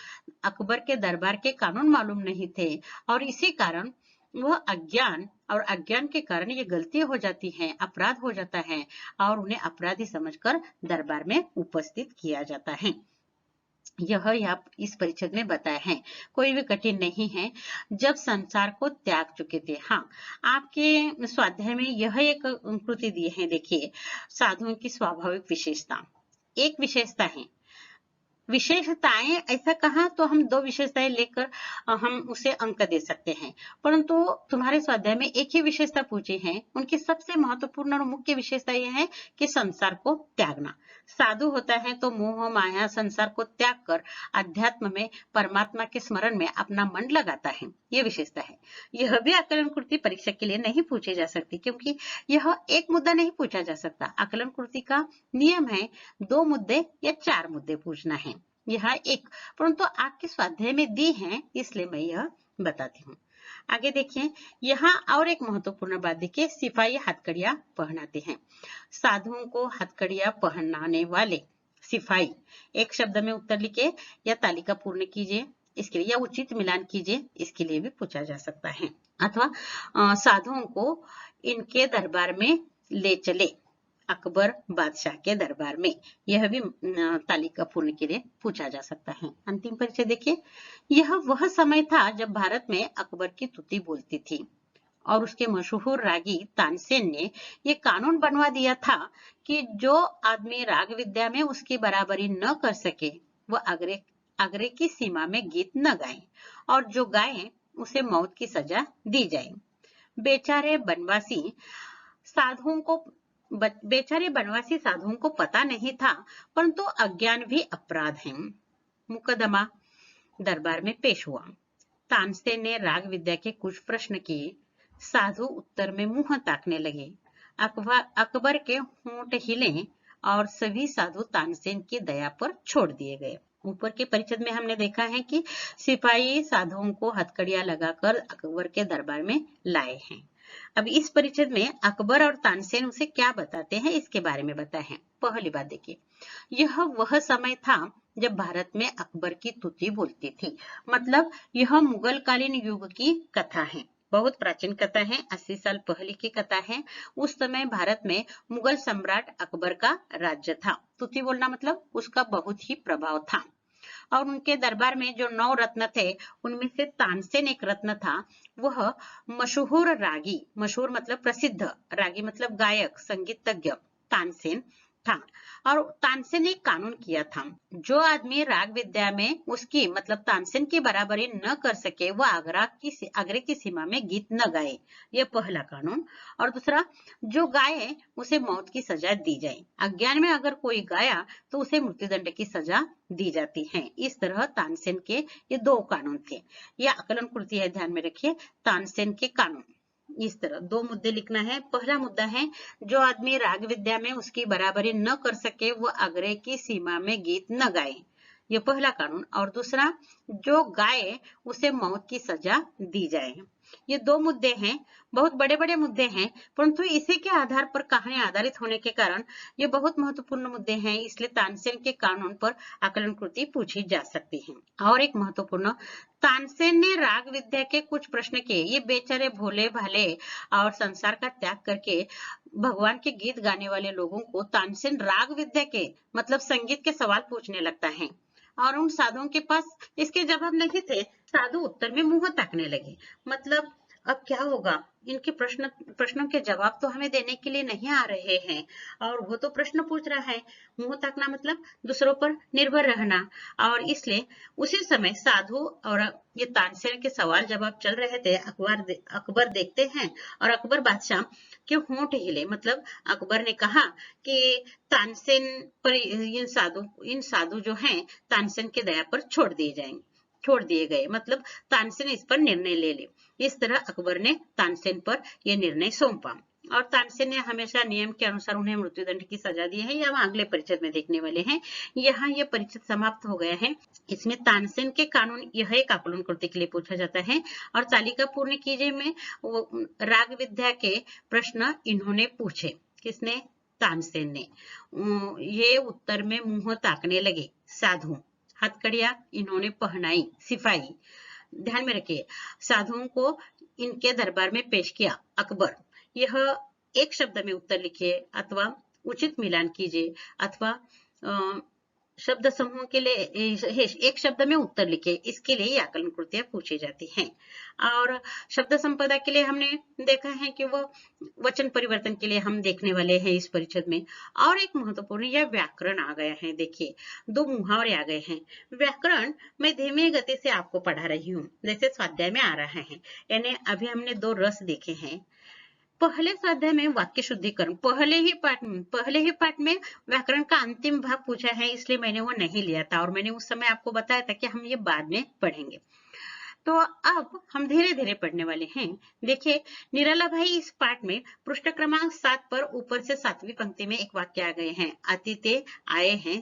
अकबर के दरबार के कानून मालूम नहीं थे, और इसी कारण वह अज्ञान के कारण ये गलती हो जाती है, अपराध हो जाता है और उन्हें अपराधी समझकर दरबार में उपस्थित किया जाता है। यह आप इस परिच्छेद में बताया है, कोई भी कठिन नहीं है। जब संसार को त्याग चुके थे। हाँ, आपके स्वाध्याय में यह एक कृति दी है। देखिए, साधुओं की स्वाभाविक विशेषता। एक विशेषता है, विशेषताएं ऐसा कहा तो हम 2 विशेषताएं लेकर हम उसे अंक दे सकते हैं, परंतु तुम्हारे स्वाध्याय में एक ही विशेषता पूछी है। उनकी सबसे महत्वपूर्ण और मुख्य विशेषता यह है कि संसार को त्यागना। साधु होता है तो मोह माया संसार को त्याग कर अध्यात्म में परमात्मा के स्मरण में अपना मन लगाता है, ये विशेषता है। यह भी आकलन कृति परीक्षा के लिए नहीं पूछी जा सकती, क्योंकि यह एक मुद्दा नहीं पूछा जा सकता। आकलन कृति का नियम है 2 मुद्दे या 4 मुद्दे पूछना है, यहाँ एक, परंतु आपके स्वाध्याय में दी है इसलिए मैं यह बताती हूँ। आगे देखिए, यहाँ और एक महत्वपूर्ण बात देखिए, सिपाही हथकड़ियां पहनाते हैं। साधुओं को हथकड़ियां पहनाने वाले सिपाही, एक शब्द में उत्तर लिखे या तालिका पूर्ण कीजिए इसके लिए, या उचित मिलान कीजिए इसके लिए भी पूछा जा सकता है। अथवा साधुओं को इनके दरबार में ले चले, अकबर बादशाह के दरबार में, यह भी तालिका पूर्ण के लिए पूछा जा सकता है। अंतिम परिचय देखिए, यह वह समय था जब भारत में अकबर की तुति बोलती थी और उसके मशहूर रागी तानसेन ने यह कानून बनवा दिया था कि जो आदमी राग विद्या में उसकी बराबरी न कर सके वह आगरे की सीमा में गीत न गाए, और जो गाए उसे मौत की सजा दी जाए। बेचारे बनवासी साधुओं को पता नहीं था, परंतु अज्ञान भी अपराध है। मुकदमा दरबार में पेश हुआ। तानसेन ने राग विद्या के कुछ प्रश्न किए, साधु उत्तर में मुंह ताकने लगे। अकबर के होंठ हिले और सभी साधु तानसेन की दया पर छोड़ दिए गए। ऊपर के परिच्छेद में हमने देखा है कि सिपाही साधुओं को हथकड़ियां लगाकर अकबर के दरबार में लाए हैं। अब इस परिच्छेद में अकबर और तानसेन उसे क्या बताते हैं इसके बारे में बताए हैं। पहली बात देखिए, यह वह समय था जब भारत में अकबर की तुति बोलती थी, मतलब यह मुगल कालीन युग की कथा है, बहुत प्राचीन कथा है, 80 साल पहले की कथा है। उस समय भारत में मुगल सम्राट अकबर का राज्य था। तुति बोलना मतलब उसका बहुत ही प्रभाव था, और उनके दरबार में जो 9 रत्न थे उनमें से तानसेन एक रत्न था। वह मशहूर रागी, मशहूर मतलब प्रसिद्ध, रागी मतलब गायक संगीतज्ञ तानसेन था। और तानसेन ने कानून किया था, जो आदमी राग विद्या में उसकी मतलब तानसेन की बराबरी न कर सके वह आगरे की सीमा में गीत न गाए, यह पहला कानून। और दूसरा, जो गाए उसे मौत की सजा दी जाए। अज्ञान में अगर कोई गाया तो उसे मृत्युदंड की सजा दी जाती है। इस तरह तानसेन के ये 2 कानून थे। यह आकलन कृति है, ध्यान में रखिए, तानसेन के कानून। इस तरह 2 मुद्दे लिखना है। पहला मुद्दा है, जो आदमी राग विद्या में उसकी बराबरी न कर सके वो आगरे की सीमा में गीत न गाए, ये पहला कानून। और दूसरा, जो गाए उसे मौत की सजा दी जाए। ये 2 मुद्दे हैं, बहुत बड़े बड़े मुद्दे हैं, परंतु इसी के आधार पर कहानी आधारित होने के कारण ये बहुत महत्वपूर्ण मुद्दे हैं, इसलिए तानसेन के कानून पर आकलन कृति पूछी जा सकती है। और एक महत्वपूर्ण, तानसेन ने राग विद्या के कुछ प्रश्न किए। ये बेचारे भोले भाले और संसार का त्याग करके भगवान के गीत गाने वाले लोगों को तानसेन राग विद्या के मतलब संगीत के सवाल पूछने लगता है, और उन साधुओं के पास इसके जवाब नहीं थे। साधु उत्तर में मुंह ताकने लगे, मतलब अब क्या होगा, इनके प्रश्नों के जवाब तो हमें देने के लिए नहीं आ रहे हैं, और वो तो प्रश्न पूछ रहा है। मुंह ताकना मतलब दूसरों पर निर्भर रहना, और इसलिए उसी समय साधु और ये तानसेन के सवाल जवाब चल रहे थे। अकबर देखते हैं और अकबर बादशाह के होंठ हिले, मतलब अकबर ने कहा कि तानसेन पर इन साधु जो हैं तानसेन की दया पर छोड़ दिए गए, मतलब तानसेन इस पर निर्णय ले ले। इस तरह अकबर ने तानसेन पर यह निर्णय सौंपा, और तानसेन ने हमेशा नियम के अनुसार उन्हें मृत्युदंड की सजा दी है। यह हम अगले परिच्छेद में देखने वाले हैं। यहाँ यह परिच्छेद समाप्त हो गया है। इसमें तानसेन के कानून यह एक आकलन कृति के लिए पूछा जाता है। और तालिका पूर्ण कीजिए में राग विद्या के प्रश्न इन्होंने पूछे, किसने, तानसेन ने। ये उत्तर में मुंह ताकने लगे साधु, हथकड़ियां इन्होंने पहनाई सिपाही, ध्यान में रखिए, साधुओं को इनके दरबार में पेश किया अकबर। यह एक शब्द में उत्तर लिखिए अथवा उचित मिलान कीजिए, अथवा शब्द समूह के लिए एक शब्द में उत्तर लिखे, इसके लिए आकलन कृतियां पूछी जाती हैं। और शब्द संपदा के लिए हमने देखा है कि वो वचन परिवर्तन के लिए हम देखने वाले हैं इस परिच्छेद में। और एक महत्वपूर्ण यह व्याकरण आ गया है। देखिए 2 मुहावरे आ गए हैं। व्याकरण मैं धीमी गति से आपको पढ़ा रही हूँ, जैसे स्वाध्याय में आ रहा है। यानी अभी हमने 2 रस देखे हैं, पहले स्वाध्याय में वाक्य शुद्धिकरण पहले ही पाठ में व्याकरण का अंतिम भाग पूछा है, इसलिए मैंने वो नहीं लिया था और मैंने उस समय आपको बताया था कि हम ये बाद में पढ़ेंगे। तो अब हम धीरे धीरे पढ़ने वाले हैं। देखिए, निराला भाई इस पाठ में पृष्ठ क्रमांक 7 पर ऊपर से 7वीं पंक्ति में एक वाक्य आ गए हैं, अतिथि आए हैं,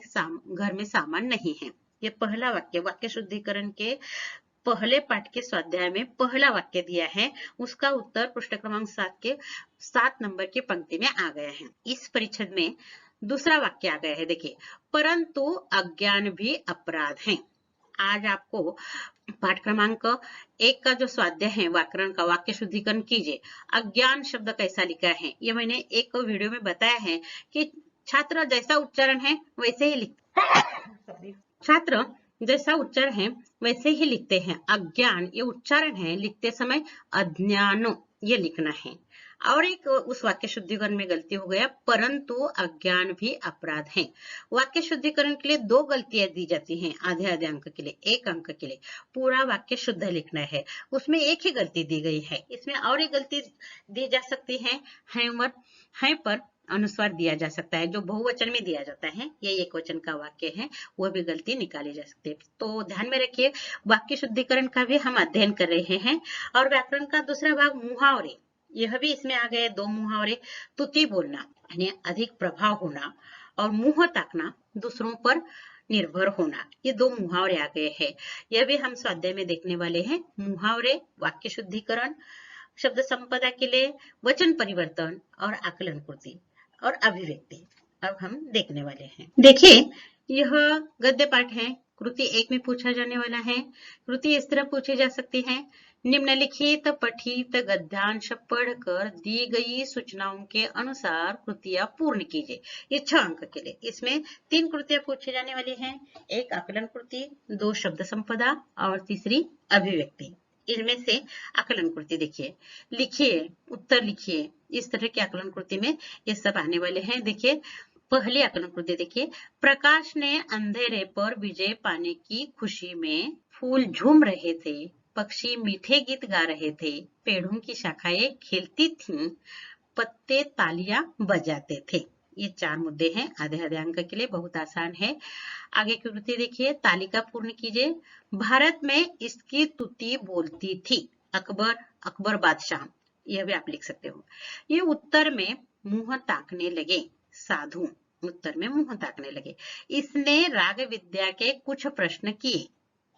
घर में सामान नहीं है। ये पहला वाक्य, वाक्य शुद्धिकरण के पहले पाठ के स्वाध्याय में पहला वाक्य दिया है, उसका उत्तर पृष्ठ क्रमांक 7 के 7 नंबर की पंक्ति में आ गया है। इस परिच्छेद में दूसरा वाक्य आ गया है। देखिए, परंतु अज्ञान भी अपराध है। आज आपको पाठ क्रमांक 1 का जो स्वाध्याय है व्याकरण का, वाक्य शुद्धिकरण कीजिए। अज्ञान शब्द कैसा लिखा है ये मैंने एक वीडियो में बताया है कि छात्र जैसा उच्चारण है वैसे ही लिखते हैं। अज्ञान ये उच्चारण है, लिखते समय अज्ञानो ये लिखना है। और एक उस वाक्य शुद्धिकरण में गलती हो गया, परंतु अज्ञान भी अपराध है। वाक्य शुद्धिकरण के लिए 2 गलतियां दी जाती हैं, आधे आधे अंक के लिए, 1 अंक के लिए। पूरा वाक्य शुद्ध लिखना है, उसमें एक ही गलती दी गई है। इसमें और एक गलती दी जा सकती है, है पर अनुस्वार दिया जा सकता है, जो बहुवचन में दिया जाता है, ये एक वचन का वाक्य है, वो भी गलती निकाली जा सकती है। तो ध्यान में रखिए, वाक्य शुद्धिकरण का भी हम अध्ययन कर रहे हैं। और व्याकरण का दूसरा भाग मुहावरे, यह भी इसमें आ गए 2 मुहावरे। तुति बोलना यानी अधिक प्रभाव होना और मुंह ताकना, दूसरों पर निर्भर होना, ये 2 मुहावरे आ गए हैं। यह भी हम स्वाध्याय में देखने वाले हैं। मुहावरे, वाक्य शुद्धिकरण, शब्द संपदा के लिए वचन परिवर्तन और आकलन पूर्ति और अभिव्यक्ति अब हम देखने वाले हैं। देखिए, यह गद्य पाठ है, कृति 1 में पूछा जाने वाला है। कृति इस तरह पूछी जा सकती है, निम्नलिखित पठित गद्यांश पढ़कर दी गई सूचनाओं के अनुसार कृतियां पूर्ण कीजिए। ये 6 अंक के लिए। इसमें 3 कृतियां पूछी जाने वाली हैं, 1 आकलन कृति, 2 शब्द संपदा और तीसरी अभिव्यक्ति। इनमें से आकलन कृति देखिए, लिखिए, उत्तर लिखिए, इस तरह की आकलन कृति में ये सब आने वाले हैं। देखिए, पहली आकलन कृति देखिए, प्रकाश ने अंधेरे पर विजय पाने की खुशी में फूल झूम रहे थे, पक्षी मीठे गीत गा रहे थे, पेड़ों की शाखाएं खेलती थीं, पत्ते तालियां बजाते थे। ये 4 मुद्दे हैं, आधे आधे अंक के लिए, बहुत आसान है। आगे की कृति देखिए, तालिका पूर्ण कीजिए। भारत में इसकी तुति बोलती थी, अकबर बादशाह, यह भी आप लिख सकते हो। ये उत्तर में मुंह ताकने लगे, साधु उत्तर में मुंह ताकने लगे। इसने राग विद्या के कुछ प्रश्न किए,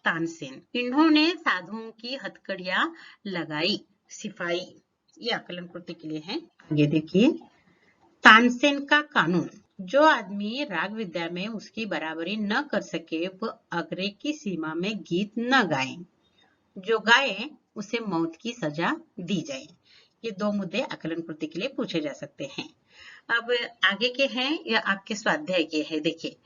तानसेन। इन्होंने साधुओं की हथकड़ियां लगाई, सिपाही। ये आकलन कृति के लिए है। आगे देखिए, तानसेन का कानून, जो आदमी राग विद्या में उसकी बराबरी न कर सके वह आग्रह की सीमा में गीत न गाए, जो गाए उसे मौत की सजा दी जाए। ये 2 मुद्दे आकलन कृति के लिए पूछे जा सकते हैं। अब आगे के हैं या आपके स्वाध्याय के हैं। देखिए,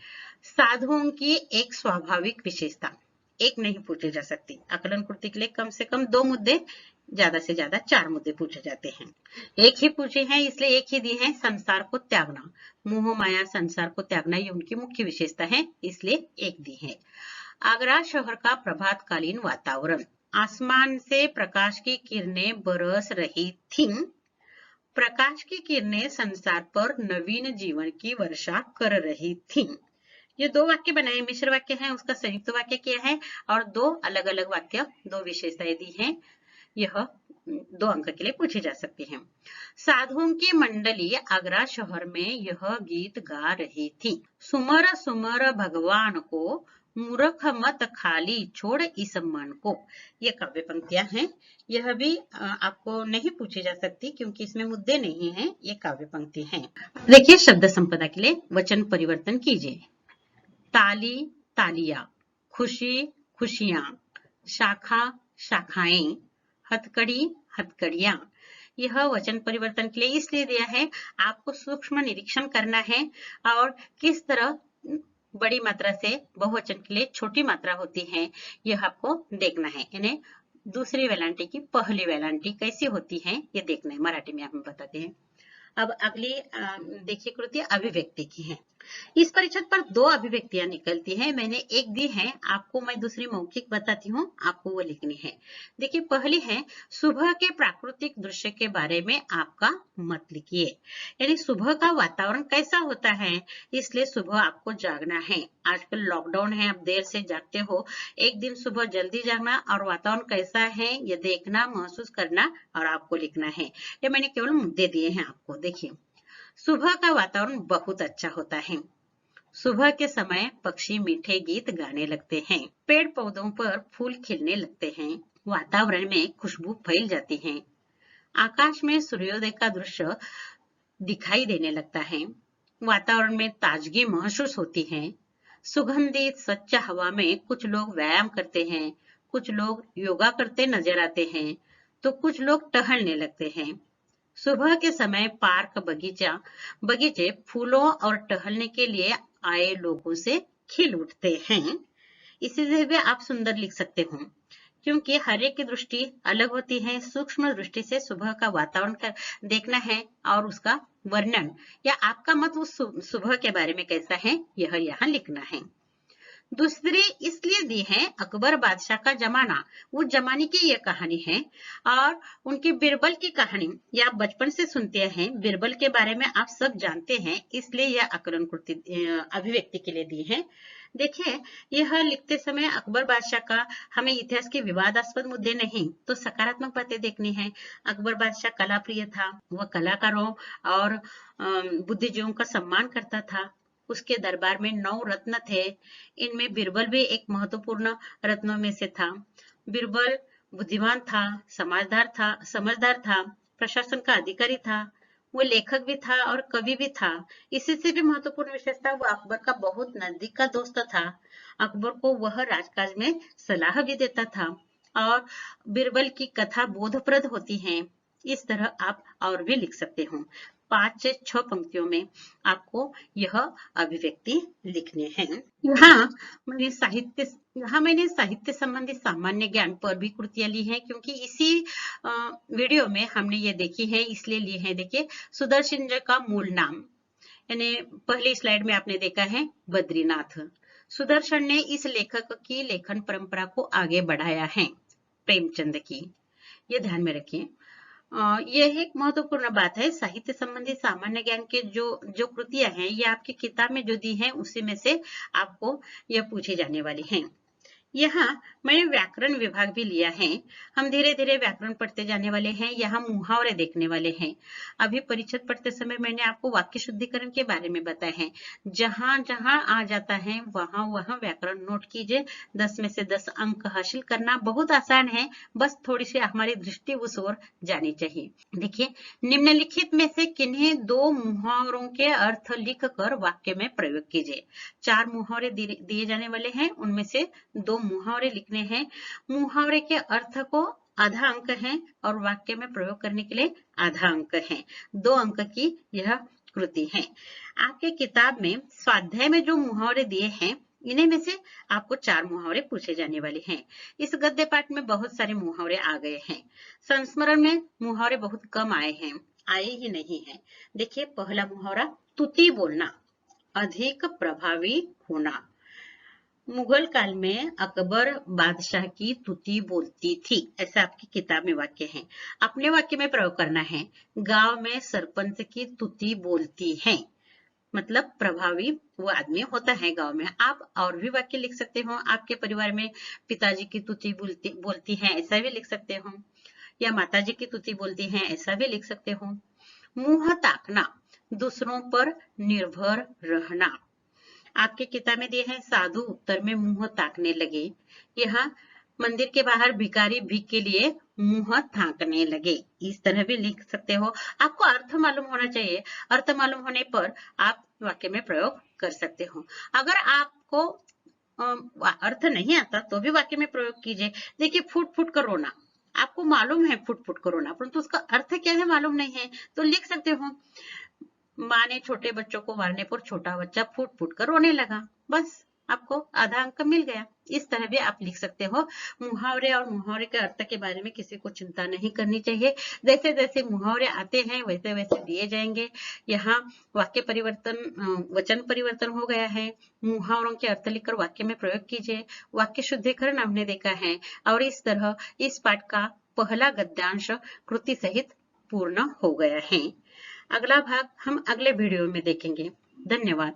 साधुओं की एक स्वाभाविक विशेषता, एक नहीं पूछे जा सकती। आकलन कृति के लिए कम से कम 2 मुद्दे, ज्यादा से ज्यादा 4 मुद्दे पूछे जाते हैं। एक ही पूछे हैं इसलिए एक ही दी है, संसार को त्यागना, मोह माया संसार को त्यागना, ये उनकी मुख्य विशेषता है, इसलिए एक दी है। आगरा शहर का प्रभातकालीन वातावरण, आसमान से प्रकाश की किरणें बरस रही थीं, प्रकाश की किरणें संसार पर नवीन जीवन की वर्षा कर रही थीं। ये 2 वाक्य बनाए, मिश्र वाक्य है, उसका संयुक्त वाक्य किया है और 2 अलग अलग वाक्य, 2 विशेषताएं दी हैं। यह 2 अंक के लिए पूछे जा सकते हैं। साधुओं की मंडली आगरा शहर में यह गीत गा रही थी, सुमर सुमर भगवान को, मूर्ख मत खाली छोड़ इस मन को। ये काव्य पंक्तियां हैं। यह भी आपको नहीं पूछी जा सकती क्योंकि इसमें मुद्दे नहीं हैं, ये काव्य पंक्ति हैं। देखिए, शब्द संपदा के लिए वचन परिवर्तन कीजिए। ताली तालियां, खुशी खुशियां, शाखा शाखाएं, हथकड़ी हथकड़ियां। यह वचन परिवर्तन के लिए इसलिए दिया है, आपको सूक्ष्म निरीक्षण करना है और किस तरह बड़ी मात्रा से बहुवचन के लिए छोटी मात्रा होती है, यह आपको देखना है। इन्हें दूसरी वेलांटी की पहली वेलांटी कैसी होती है ये देखना है, मराठी में हम बताते हैं। अब अगली देखिए कृति अभिव्यक्ति की है। इस परिच्छेद पर 2 अभिव्यक्तियां निकलती हैं। मैंने एक दी है आपको, मैं दूसरी मौखिक बताती हूँ, आपको वो लिखनी है। देखिए पहली है, सुबह के प्राकृतिक दृश्य के बारे में आपका मत लिखिए। यानी सुबह का वातावरण कैसा होता है, इसलिए सुबह आपको जागना है। आजकल लॉकडाउन है, आप देर से जागते हो, एक दिन सुबह जल्दी जागना और वातावरण कैसा है ये देखना, महसूस करना और आपको लिखना है। ये मैंने केवल मुद्दे दिए हैं आपको। देखिए सुबह का वातावरण बहुत अच्छा होता है। सुबह के समय पक्षी मीठे गीत गाने लगते हैं, पेड़ पौधों पर फूल खिलने लगते हैं, वातावरण में खुशबू फैल जाती है, आकाश में सूर्योदय का दृश्य दिखाई देने लगता है, वातावरण में ताजगी महसूस होती है, सुगंधित स्वच्छ हवा में कुछ लोग व्यायाम करते हैं, कुछ लोग योगा करते नजर आते हैं, तो कुछ लोग टहलने लगते हैं। सुबह के समय पार्क बगीचे फूलों और टहलने के लिए आए लोगों से खिल उठते हैं। इसी से भी आप सुंदर लिख सकते हो, क्योंकि हर एक की दृष्टि अलग होती है। सूक्ष्म दृष्टि से सुबह का वातावरण का देखना है और उसका वर्णन या आपका मत उस सुबह के बारे में कैसा है यह यहाँ लिखना है। दूसरी इसलिए दी है, अकबर बादशाह का जमाना, उस जमाने की ये कहानी है और उनकी बिरबल की कहानी ये आप बचपन से सुनते हैं, बिरबल के बारे में आप सब जानते हैं, इसलिए यह आकलन कृति अभिव्यक्ति के लिए दी है। देखिए यह लिखते समय अकबर बादशाह का हमें इतिहास के विवादास्पद मुद्दे नहीं तो सकारात्मक बातें देखनी है। अकबर बादशाह कला प्रिय था, वह कलाकारों और बुद्धिजीवियों का सम्मान करता था। उसके दरबार में 9 रत्न थे, इनमें बिरबल भी एक महत्वपूर्ण रत्नों में से था। बिरबल बुद्धिमान था, समझदार था, प्रशासन का अधिकारी था, वो लेखक भी था और कवि भी था। इसी से भी महत्वपूर्ण विशेषता, वो अकबर का बहुत नजदीक का दोस्त था। अकबर को वह राजकाज में सलाह भी देता था और बिरबल की कथा बोधप्रद होती है। इस तरह आप और भी लिख सकते हो। 5 से 6 पंक्तियों में आपको यह अभिव्यक्ति लिखने हैं। मैंने साहित्य संबंधी सामान्य ज्ञान पर भी कृतियां ली हैं, क्योंकि इसी वीडियो में हमने ये देखी है, इसलिए ली है। देखिए सुदर्शन जी का मूल नाम, यानी पहली स्लाइड में आपने देखा है बद्रीनाथ। सुदर्शन ने इस लेखक की लेखन परंपरा को आगे बढ़ाया है, प्रेमचंद की, ये ध्यान में रखिए। यह एक महत्वपूर्ण बात है। साहित्य संबंधी सामान्य ज्ञान के जो कृतियां हैं ये आपकी किताब में जो दी है उसी में से आपको यह पूछी जाने वाली हैं। यहाँ मैंने व्याकरण विभाग भी लिया है। हम धीरे धीरे व्याकरण पढ़ते जाने वाले हैं। यहाँ मुहावरे देखने वाले हैं। अभी परिच्छेद पढ़ते समय मैंने आपको वाक्य शुद्धिकरण के बारे में बताया है। जहां जहां आ जाता है वहां वहां व्याकरण नोट कीजिए। 10 में से 10 अंक हासिल करना बहुत आसान है, बस थोड़ी सी हमारी दृष्टि उस ओर जानी चाहिए। देखिए निम्नलिखित में से किन्हीं 2 मुहावरों के अर्थ लिख कर वाक्य में प्रयोग कीजिए। 4 मुहावरे दिए जाने वाले हैं, उनमें से 2 मुहावरे लिखने हैं। मुहावरे के अर्थ को आधा अंक है और वाक्य में प्रयोग करने के लिए आधा अंक है। 2 अंक की यह कृति है। आपके किताब में स्वाध्याय में जो मुहावरे दिए हैं इन्हीं में से आपको 4 मुहावरे पूछे जाने वाले हैं। इस गद्य पाठ में बहुत सारे मुहावरे आ गए हैं। संस्मरण में मुहावरे बहुत कम आए हैं, आए ही नहीं है। देखिए पहला मुहावरा, तुति बोलना, अधिक प्रभावी होना। मुगल काल में अकबर बादशाह की तुति बोलती थी, ऐसा आपकी किताब में वाक्य है। अपने वाक्य में प्रयोग करना है। गांव में सरपंच की तुति बोलती है, मतलब प्रभावी वो आदमी होता है गांव में। आप और भी वाक्य लिख सकते हो। आपके परिवार में पिताजी की तुति बोलती है, ऐसा भी लिख सकते हो, या माताजी की तुति बोलती है, ऐसा भी लिख सकते हो। मुंह ताकना, दूसरों पर निर्भर रहना। आपकी किताब में दिए हैं, साधु उत्तर में मुंह ताकने लगे। यहाँ मंदिर के बाहर भिखारी भीख के लिए मुंह ताकने लगे, इस तरह भी लिख सकते हो। आपको अर्थ मालूम होना चाहिए। अर्थ मालूम होने पर आप वाक्य में प्रयोग कर सकते हो। अगर आपको अर्थ नहीं आता तो भी वाक्य में प्रयोग कीजिए। देखिए फुट फुट कर रोना, आपको मालूम है फुट फुट कर रोना, परंतु उसका अर्थ क्या है मालूम नहीं है, तो लिख सकते हो, माँ ने छोटे बच्चों को मारने पर छोटा बच्चा फूट फूट कर रोने लगा, बस आपको आधा अंक मिल गया। इस तरह भी आप लिख सकते हो। मुहावरे और मुहावरे के अर्थ के बारे में किसी को चिंता नहीं करनी चाहिए। जैसे जैसे मुहावरे आते हैं वैसे वैसे दिए जाएंगे। यहाँ वाक्य परिवर्तन, वचन परिवर्तन हो गया है। मुहावरों के अर्थ लिखकर वाक्य में प्रयोग कीजिए। वाक्य शुद्धिकरण हमने देखा है और इस तरह इस पाठ का पहला गद्यांश कृति सहित पूर्ण हो गया है। अगला भाग हम अगले वीडियो में देखेंगे। धन्यवाद।